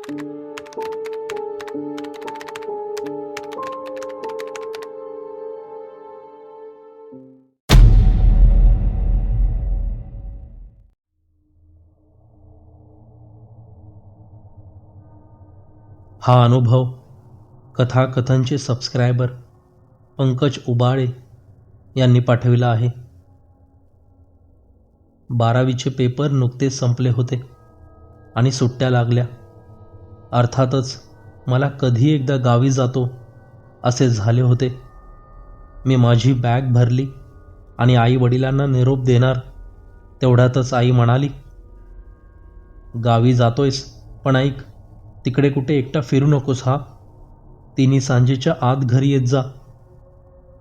हा अनुभव कथाकथनचे सबस्क्रायबर पंकज उबाळे यांनी पाठविला आहे. 12वीचे पेपर नुकतेच संपले होते आणि सुट्ट्या लागल्या. अर्थातच मला कधी एकदा गावी जातो असे झाले होते. मी माझी बॅग भरली आणि आई वडिलांना निरोप देणार तेवढ्यातच आई म्हणाली, गावी जातोयस पण ऐक, तिकडे कुठे एकटा फिरू नकोस हा. तिन्ही सांजेच्या आत घरी येत जा.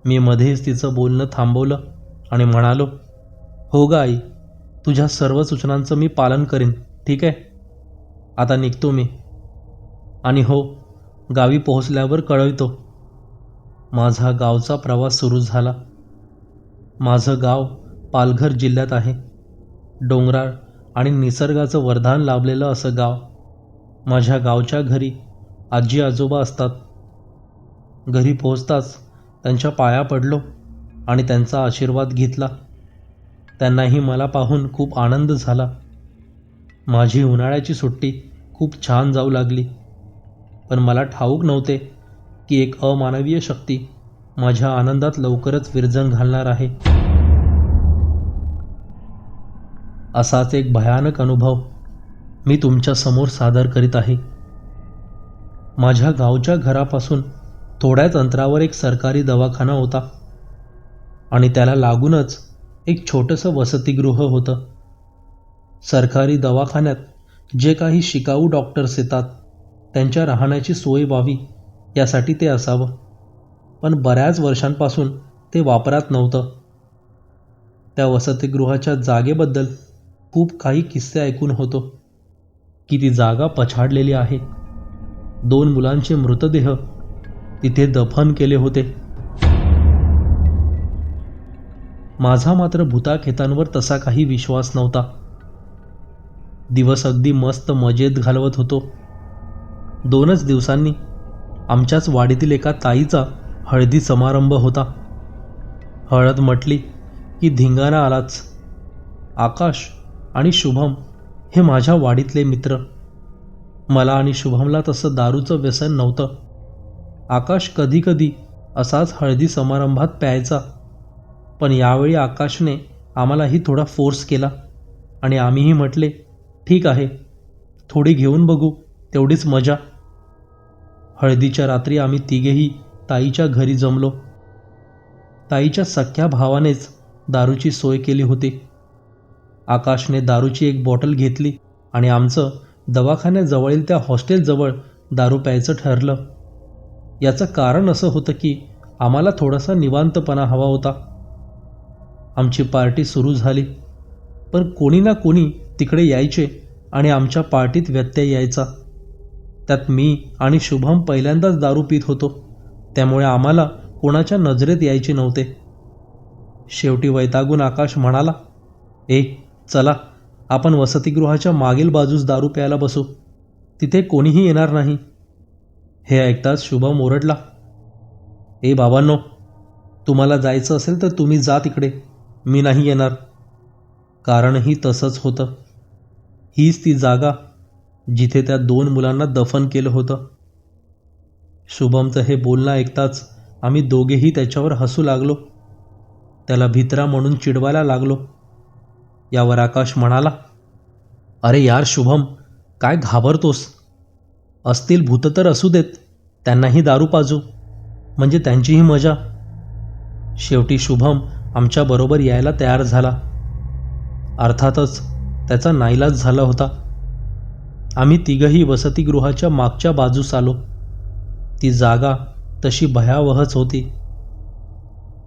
मी मध्येच तिचं बोलणं थांबवलं आणि म्हणालो, हो ग आई, तुझ्या सर्व सूचनांचं मी पालन करीन, ठीक आहे. आता निघतो मी. आणि हो, गावी पोहोचल्यावर कळवतो. माझा गावचा प्रवास सुरू झाला. माझं गाव पालघर जिल्ह्यात आहे. डोंगराळ आणि निसर्गाचं वरदान लाभलेलं असं गाव. माझ्या गावच्या घरी आजी आजोबा असतात. घरी पोहोचताच त्यांच्या पाया पडलो आणि त्यांचा आशीर्वाद घेतला. त्यांनाही मला पाहून खूप आनंद झाला. माझी उन्हाळ्याची सुट्टी खूप छान जाऊ लागली. पण मला ठाऊक नव्हते की एक अमानवीय शक्ती माझ्या आनंदात लवकरच विरजण घालणार आहे. असाच एक भयानक अनुभव मी तुमच्या समोर सादर करीत आहे. माझ्या गावच्या घरापासून थोड्याच अंतरावर एक सरकारी दवाखाना होता आणि त्याला लागूनच एक छोटंसं वसतिगृह होतं. सरकारी दवाखान्यात जे काही शिकाऊ डॉक्टर्स येतात त्यांच्या राहण्याची सोय व्हावी यासाठी ते असावं. पण बऱ्याच वर्षांपासून ते वापरात नव्हतं. त्या वसतिगृहाच्या जागेबद्दल खूप काही किस्से ऐकून होतो की ती जागा पछाडलेली आहे. 2 मुलांचे मृतदेह तिथे दफन केले होते. माझा मात्र भुताखेतांवर तसा काही विश्वास नव्हता. दिवस अगदी मस्त मजेत घालवत होतो. 2च दिवसांनी आमच्याच वाडीतील एका ताईचा हळदी समारंभ होता. हळद म्हटली की धिंगाणा आलाच. आकाश आणि शुभम हे माझ्या वाडीतले मित्र. मला आणि शुभमला तसं दारूचं व्यसन नव्हतं. आकाश कधीकधी असाच हळदी समारंभात प्यायचा. पण यावेळी आकाशने आम्हालाही थोडा फोर्स केला आणि आम्हीही म्हटले, ठीक आहे, थोडी घेऊन बघू, तेवढीच मजा. हळदीच्या रात्री आम्ही तिघेही ताईच्या घरी जमलो. ताईच्या सख्या भावानेच दारूची सोय केली होती. आकाशने दारूची एक बॉटल घेतली आणि आमचं दवाखान्याजवळील त्या हॉस्टेलजवळ दारू प्यायचं ठरलं. याचं कारण असं होतं की आम्हाला थोडासा निवांतपणा हवा होता. आमची पार्टी सुरू झाली, पण कोणी ना कोणी तिकडे यायचे आणि आमच्या पार्टीत व्यत्यय यायचा. त्यात मी आणि शुभम पहिल्यांदाच दारू पीत होतो, त्यामुळे आम्हाला कोणाच्या नजरेत यायचे नव्हते. शेवटी वैतागून आकाश म्हणाला, चला, आपण वसतिगृहाच्या मागील बाजूस दारू प्यायला बसू, तिथे कोणीही येणार नाही. हे ऐकताच शुभम ओरडला, बाबांनो, तुम्हाला जायचं असेल तर तुम्ही जा तिकडे, मी नाही येणार. कारणही तसंच होतं. हीच ती जागा जिथे त्या 2 मुलांना दफन केलं होतं. शुभमचं हे बोलणं ऐकताच आम्ही दोघेही त्याच्यावर हसू लागलो. त्याला भित्रा म्हणून चिडवायला लागलो. यावर आकाश म्हणाला, अरे यार शुभम, काय घाबरतोस? असतील भूत तर असू देत, त्यांनाही दारू पाजू, म्हणजे त्यांचीही मजा. शेवटी शुभम आमच्याबरोबर यायला तयार झाला. अर्थातच त्याचा नाईलाज झाला होता. आम्ही तिघंही वसतिगृहाच्या मागच्या बाजूस आलो. ती जागा तशी भयावहच होती.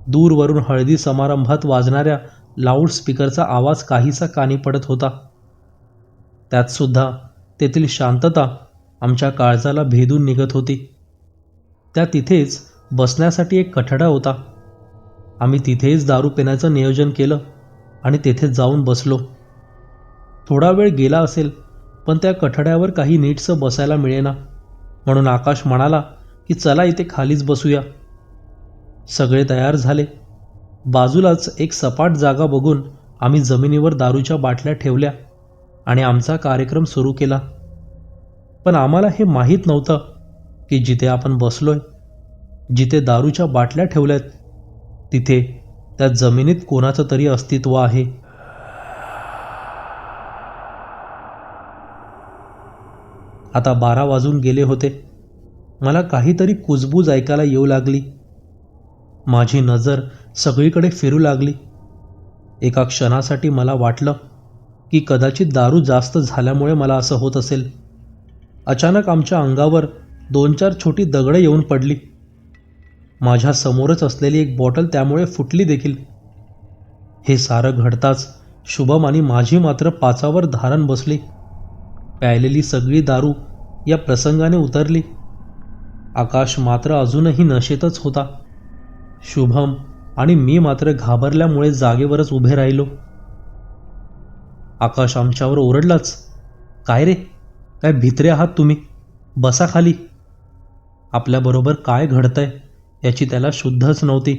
दूरवरून हळदी समारंभात वाजणाऱ्या लाऊडस्पीकरचा आवाज काहीसा कानी पडत होता. त्यातसुद्धा तेथील शांतता आमच्या काळजाला भेदून निघत होती. त्या तिथेच बसण्यासाठी एक कठडा होता. आम्ही तिथेच दारू पिण्याचं नियोजन केलं आणि तेथे जाऊन बसलो. थोडा वेळ गेला असेल, पण त्या कठड्यावर काही नीटसं बसायला मिळेना. म्हणून आकाश म्हणाला की चला इथे खालीच बसूया. सगळे तयार झाले. बाजूलाच एक सपाट जागा बघून आम्ही जमिनीवर दारूच्या बाटल्या ठेवल्या आणि आमचा कार्यक्रम सुरू केला. पण आम्हाला हे माहीत नव्हतं की जिथे आपण बसलोय, जिथे दारूच्या बाटल्या ठेवल्यात, तिथे त्या जमिनीत कोणाचं तरी अस्तित्व आहे. आता 12 वाजून गेले होते. मला काहीतरी कुजबूज ऐकायला येऊ लागली. माझी नजर सगळीकडे फिरू लागली. एका क्षणासाठी मला वाटलं की कदाचित दारू जास्त झाल्यामुळे मला असं होत असेल. अचानक आमच्या अंगावर 2-4 छोटी दगडं येऊन पडली. माझ्या समोरच असलेली एक बॉटल त्यामुळे फुटली देखील. हे सारं घडताच शुभम आणि माझी मात्र पाचावर धारण बसली. प्यायलेली सगळी दारू या प्रसंगाने उतरली. आकाश मात्र अजूनही नशेतच होता. शुभम आणि मी मात्र घाबरल्यामुळे जागेवरच उभे राहिलो. आकाश आमच्यावर ओरडलाच, काय रे, काय भित्रे आहात तुम्ही, बसा खाली. आपल्याबरोबर काय घडतंय याची त्याला शुद्धच नव्हती.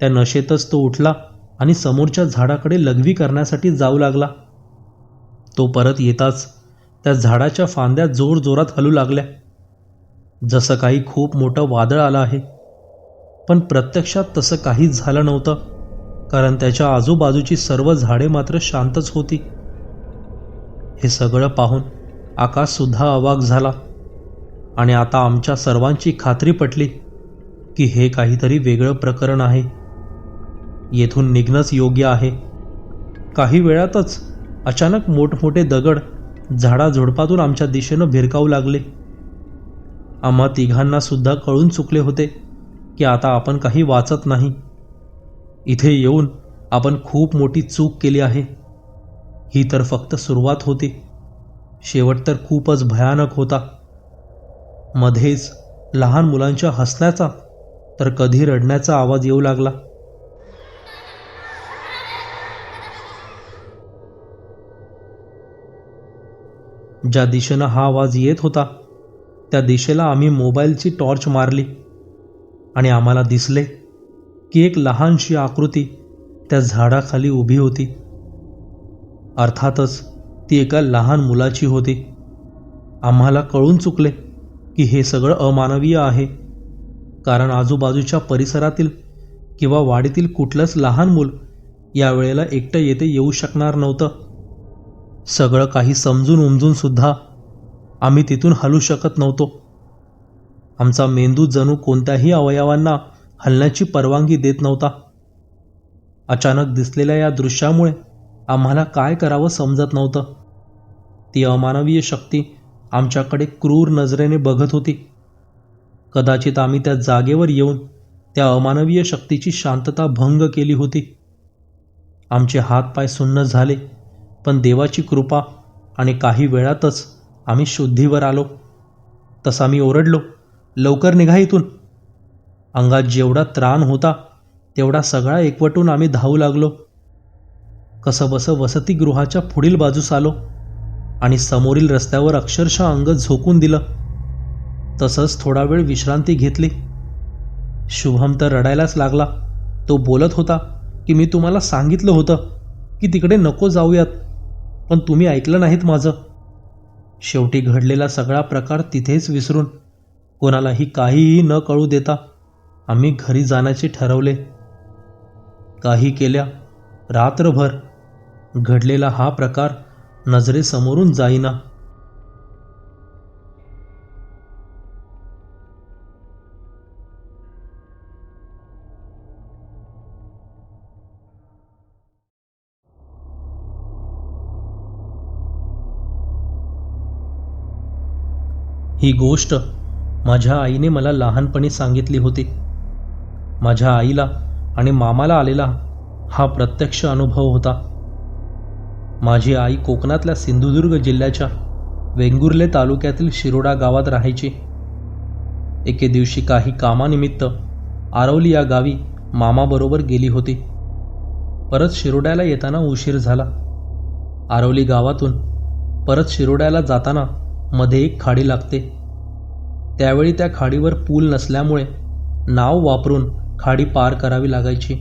त्या नशेतच तो उठला आणि समोरच्या झाडाकडे लघवी करण्यासाठी जाऊ लागला. तो परत येताच त्या झाडाच्या फांद्या जोरजोरात हलू लागल्या, जसं काही खूप मोठं वादळ आलं आहे. पण प्रत्यक्षात तसं काहीच झालं नव्हतं, कारण त्याच्या आजूबाजूची सर्व झाडे मात्र शांतच होती. हे सगळं पाहून आकाशसुद्धा अवाक झाला आणि आता आमच्या सर्वांची खात्री पटली की हे काहीतरी वेगळं प्रकरण आहे. येथून निघणंच योग्य आहे. काही वेळातच अचानक मोठमोठे दगड झाडाझुडपातून आमच्या दिशेनं भिरकावू लागले. आम्हा तिघांना सुद्धा कळून चुकले होते की आता आपण काही वाचत नाही. इथे येऊन आपण खूप मोठी चूक केली आहे. ही तर फक्त सुरुवात होती. शेवट तर खूपच भयानक होता. मध्येच लहान मुलांच्या हसण्याचा तर कधी रडण्याचा आवाज येऊ लागला. ज्या दिशेनं हा आवाज येत होता त्या दिशेला आम्ही मोबाईलची टॉर्च मारली आणि आम्हाला दिसले की एक लहानशी आकृती त्या झाडाखाली उभी होती. अर्थातच ती एका लहान मुलाची होती. आम्हाला कळून चुकले की हे सगळं अमानवीय आहे, कारण आजूबाजूच्या परिसरातील किंवा वाडीतील कुठलंच लहान मूल या वेळेला एकटं येथे येऊ शकणार नव्हतं. सगळं काही समजून उमजून सुद्धा आम्ही तिथून हलू शकत नव्हतो. आमचा मेंदू जणू कोणत्याही अवयवांना हलण्याची परवानगी देत नव्हता. अचानक दिसलेल्या या दृश्यामुळे आम्हाला काय करावं समजत नव्हतं. ती अमानवीय शक्ती आमच्याकडे क्रूर नजरेने बघत होती. कदाचित आम्ही त्या जागेवर येऊन त्या अमानवीय शक्तीची शांतता भंग केली होती. आमचे हातपाय सुन्न झाले, पण देवाची कृपा आणि काही वेळातच आम्ही शुद्धीवर आलो. तसा मी ओरडलो, लवकर निघा इथून. अंगात जेवढा त्राण होता तेवढा सगळा एकवटून आम्ही धावू लागलो. कसंबसं वसतिगृहाच्या पुढील बाजूस आलो आणि समोरील रस्त्यावर अक्षरशः अंग झोकून दिलं. तसंच थोडा वेळ विश्रांती घेतली. शुभम तर रडायलाच लागला. तो बोलत होता की मी तुम्हाला सांगितलं होतं की तिकडे नको जाऊयात, पण तुम्ही ऐकलं नाहीत माझं. शेवटी घडलेला सगळा प्रकार तिथेच विसरून कोणालाही काहीही न कळू देता आम्ही घरी जाण्याचे ठरवले. काही केल्या रात्रभर घडलेला हा प्रकार नजरेसमोरून जाईना. ही गोष्ट माझ्या आईने मला लहानपणी सांगितली होती. माझ्या आईला आणि मामाला आलेला हा प्रत्यक्ष अनुभव होता. माझी आई कोकणातल्या सिंधुदुर्ग जिल्ह्याच्या वेंगुर्ले तालुक्यातील शिरोडा गावात राहायची. एके दिवशी काही कामानिमित्त आरवली या गावी मामाबरोबर गेली होती. परत शिरोड्याला येताना उशीर झाला. आरवली गावातून परत शिरोड्याला जाताना मध्ये एक खाडी लागते. त्यावेळी त्या खाडीवर पूल नसल्यामुळे नाव वापरून खाडी पार करावी लागायची.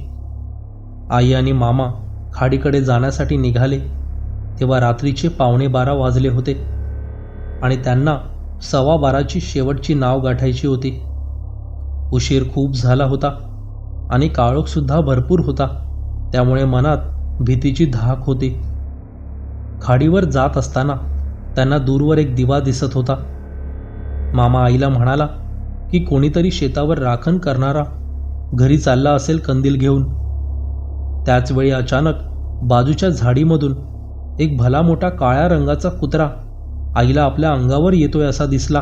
आई आणि मामा खाडीकडे जाण्यासाठी निघाले तेव्हा रात्रीचे 11:15 वाजले होते आणि त्यांना 12:15ची शेवटची नाव गाठायची होती. उशीर खूप झाला होता आणि काळोखसुद्धा भरपूर होता, त्यामुळे मनात भीतीची धाक होती. खाडीवर जात असताना त्यांना दूरवर एक दिवा दिसत होता. मामा आईला म्हणाला की कोणीतरी शेतावर राखण करणारा घरी चालला असेल कंदील घेऊन. त्याचवेळी अचानक बाजूच्या झाडीमधून एक भला मोठा काळ्या रंगाचा कुत्रा आईला आपल्या अंगावर येतोय असा दिसला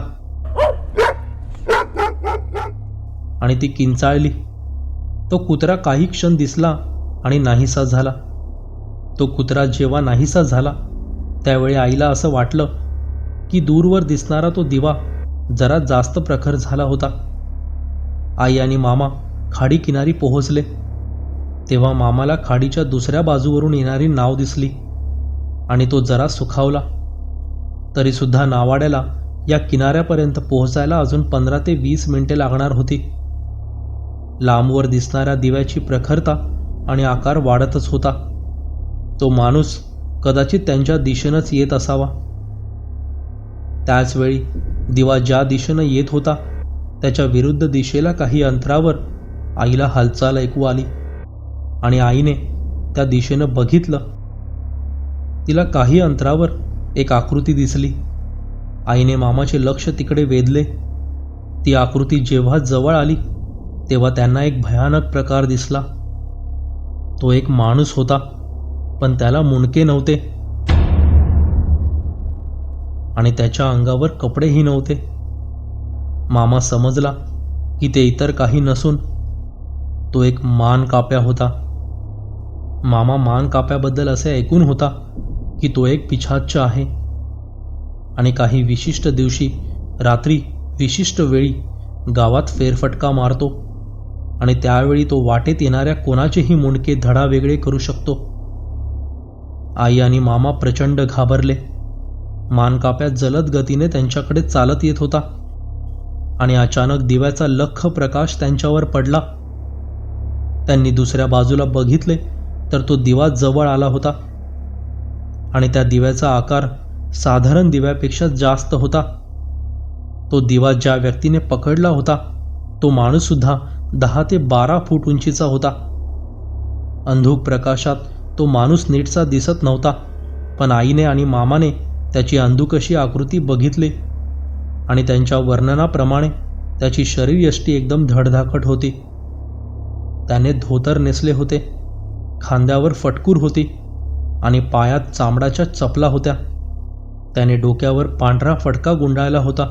आणि ती किंचाळली. तो कुत्रा काही क्षण दिसला आणि नाहीसा झाला. तो कुत्रा जेव्हा नाहीसा झाला त्यावेळी आईला असं वाटलं की दूरवर दिसणारा तो दिवा जरा जास्त प्रखर झाला होता. आई आणि मामा खाडी किनारी पोहोचले तेव्हा मामाला खाडीच्या दुसऱ्या बाजूवरून येणारी नाव दिसली आणि तो जरा सुखावला. तरीसुद्धा नावाड्याला या किनाऱ्यापर्यंत पोहोचायला अजून 15 ते 20 मिनिटे लागणार होती. लांबवर दिसणाऱ्या दिव्याची प्रखरता आणि आकार वाढतच होता. तो माणूस कदाचित त्यांच्या दिशेनंच येत असावा. त्याचवेळी दिवा ज्या दिशेनं येत होता त्याच्या विरुद्ध दिशेला काही अंतरावर आईला हालचाल ऐकू आली आणि आईने त्या दिशेनं बघितलं. तिला काही अंतरावर एक आकृती दिसली. आईने मामाचे लक्ष तिकडे वेधले. ती आकृती जेव्हा जवळ आली तेव्हा त्यांना एक भयानक प्रकार दिसला. तो एक माणूस होता, पण त्याला मुंडके नव्हते आणि त्याच्या अंगावर कपडेही नव्हते. मामा समजला की ते इतर काही नसून तो एक मानकाप्या होता. मामा मानकाप्याबद्दल असे ऐकून होता की तो एक पिशाच्च आहे आणि काही विशिष्ट दिवशी रात्री विशिष्ट वेळी गावात फेरफटका मारतो आणि त्यावेळी तो वाटेत येणाऱ्या कोणाचेही मुंडके धडा वेगळे करू शकतो. आई आणि मामा प्रचंड घाबरले. मानकाप्या जलद गतीने त्यांच्याकडे चालत येत होता आणि अचानक दिव्याचा लख्ख प्रकाश त्यांच्यावर पडला. त्यांनी दुसऱ्या बाजूला बघितले तर तो दिवा जवळ आला होता आणि त्या दिव्याचा आकार साधारण दिव्यापेक्षा जास्त होता. तो दिवा ज्या व्यक्तीने पकडला होता तो माणूससुद्धा 10 ते 12 फूट उंचीचा होता. अंधुक प्रकाशात तो माणूस नीटसा दिसत नव्हता, पण आईने आणि मामाने त्याची अंधुकशी आकृती बघितली आणि त्यांच्या वर्णनाप्रमाणे त्याची शरीरयष्टी एकदम धडधाकट होती. त्याने धोतर नेसले होते, खांद्यावर फटकूर होती आणि पायात चामड्याच्या चपला होत्या. त्याने डोक्यावर पांढरा फटका गुंडाळला होता.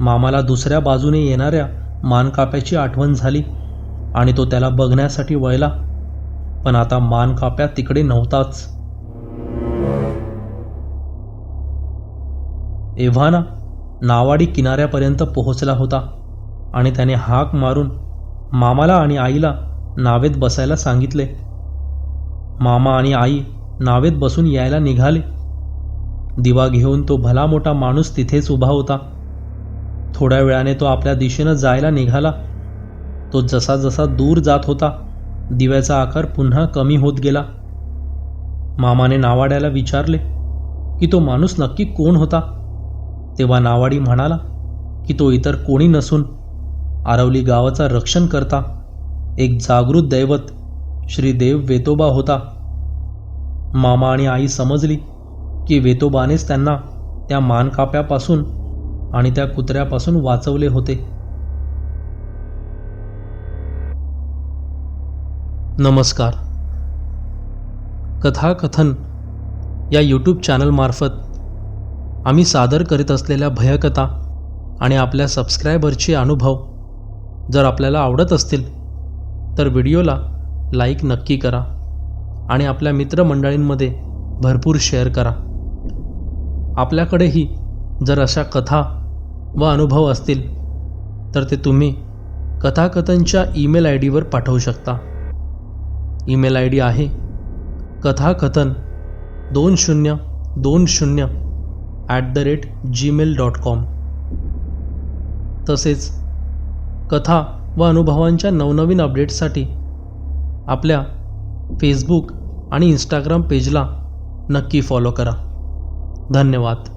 मामाला दुसऱ्या बाजूने येणाऱ्या मानकाप्याची आठवण झाली आणि तो त्याला बघण्यासाठी वळला, पण आता मानकाप्या तिकडे नव्हताच. एव्हाना नावाडी किनाऱ्यापर्यंत पोहोचला होता आणि त्याने हाक मारून मामाला आणि आईला नावेत बसायला सांगितले. मामा आणि आई नावेत बसून यायला निघाले. दिवा घेऊन तो भला मोठा माणूस तिथेच उभा होता. थोड्या वेळाने तो आपल्या दिशेनं जायला निघाला. तो जसा जसा दूर जात होता दिव्याचा आकार पुन्हा कमी होत गेला. मामाने नावाड्याला विचारले की तो माणूस नक्की कोण होता. तेव्हा नावाडी म्हणाला की तो इतर कोणी नसून आरवली गावाचा रक्षण करता एक जागृत दैवत श्री देव वेतोबा होता. मामा आणि आई समजली की वेतोबानेच त्यांना त्या मानकाप्यापासून आणि त्या कुत्र्यापासून वाचवले होते. नमस्कार. कथाकथन या यूट्यूब चॅनलमार्फत आम्ही सादर करीत असलेल्या भयकथा आणि आपल्या सबस्क्रायबरचे अनुभव जर आपल्याला आवडत असतील तर व्हिडिओला लाईक नक्की करा आणि आपल्या मित्रमंडळींमध्ये भरपूर शेअर करा. आपल्याकडेही जर अशा कथा व अनुभव असतील तर ते तुम्ही कथाकथनच्या ईमेल आय डीवर पाठवू शकता. ईमेल आय डी आहे कथाकथन 20@gmail.com. तसेच कथा व अनुभवांच्या नवनवीन अपडेट्ससाठी आपल्या फेसबुक आणि इंस्टाग्राम पेजला नक्की फॉलो करा. धन्यवाद.